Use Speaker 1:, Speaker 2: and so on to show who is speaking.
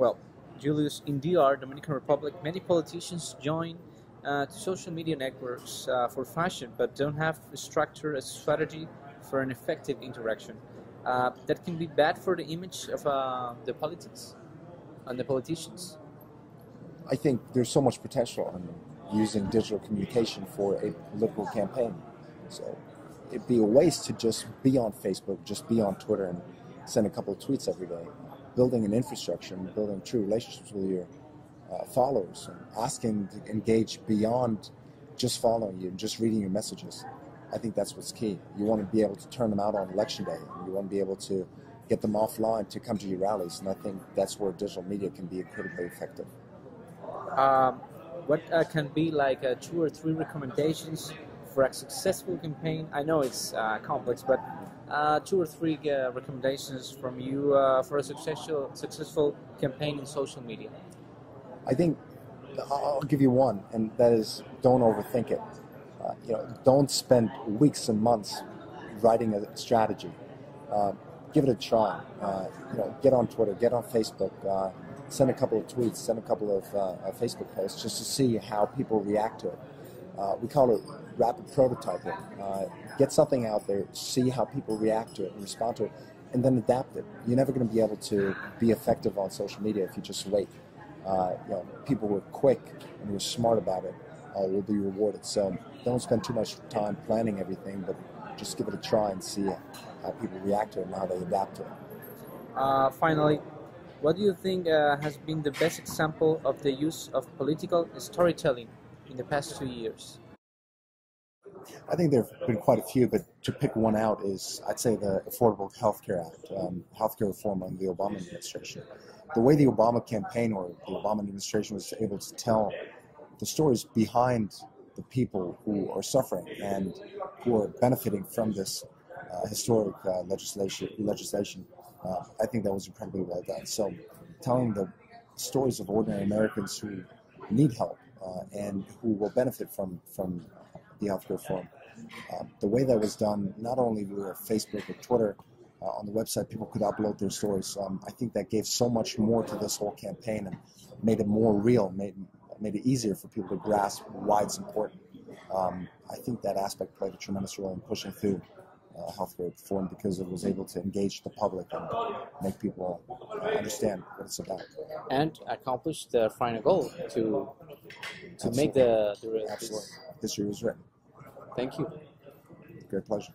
Speaker 1: Well, Julius, in DR, Dominican Republic, many politicians join to social media networks for fashion, but don't have a structure, a strategy for an effective interaction. That can be bad for the image of the politics and the politicians.
Speaker 2: I think there's so much potential in using digital communication for a political campaign. So it'd be a waste to just be on Facebook, just be on Twitter and send a couple of tweets every day. Building an infrastructure and building true relationships with your followers and asking to engage beyond just following you and just reading your messages. I think that's what's key. You want to be able to turn them out on election day. And you want to be able to get them offline to come to your rallies. And I think that's where digital media can be incredibly effective.
Speaker 1: What can be like 2 or 3 recommendations for a successful campaign? I know it's complex, but 2 or 3 recommendations from you for a successful campaign in social media.
Speaker 2: I think I'll give you one, and that is don't overthink it. Don't spend weeks and months writing a strategy. Give it a try. Get on Twitter, get on Facebook, send a couple of tweets, send a couple of Facebook posts just to see how people react to it. We call it rapid prototyping. Get something out there, see how people react to it and respond to it, and then adapt it. You're never going to be able to be effective on social media if you just wait. People who are quick and who are smart about it will be rewarded. So don't spend too much time planning everything, but just give it a try and see how people react to it and how they adapt to it.
Speaker 1: Finally, what do you think has been the best example of the use of political storytelling in the past 2 years?
Speaker 2: I think there have been quite a few, but to pick one out is, I'd say, the Affordable Health Care Act, healthcare reform under the Obama administration. The way the Obama campaign or the Obama administration was able to tell the stories behind the people who are suffering and who are benefiting from this historic legislation, I think that was incredibly well done. So telling the stories of ordinary Americans who need help and who will benefit from the healthcare reform. The way that was done, not only via Facebook or Twitter, on the website people could upload their stories. I think that gave so much more to this whole campaign and made it more real, made it easier for people to grasp why it's important. I think that aspect played a tremendous role in pushing through healthcare reform because it was able to engage the public and make people understand what it's about.
Speaker 1: And accomplish the final goal to make the
Speaker 2: Absolutely. History was written.
Speaker 1: Thank you.
Speaker 2: Great pleasure.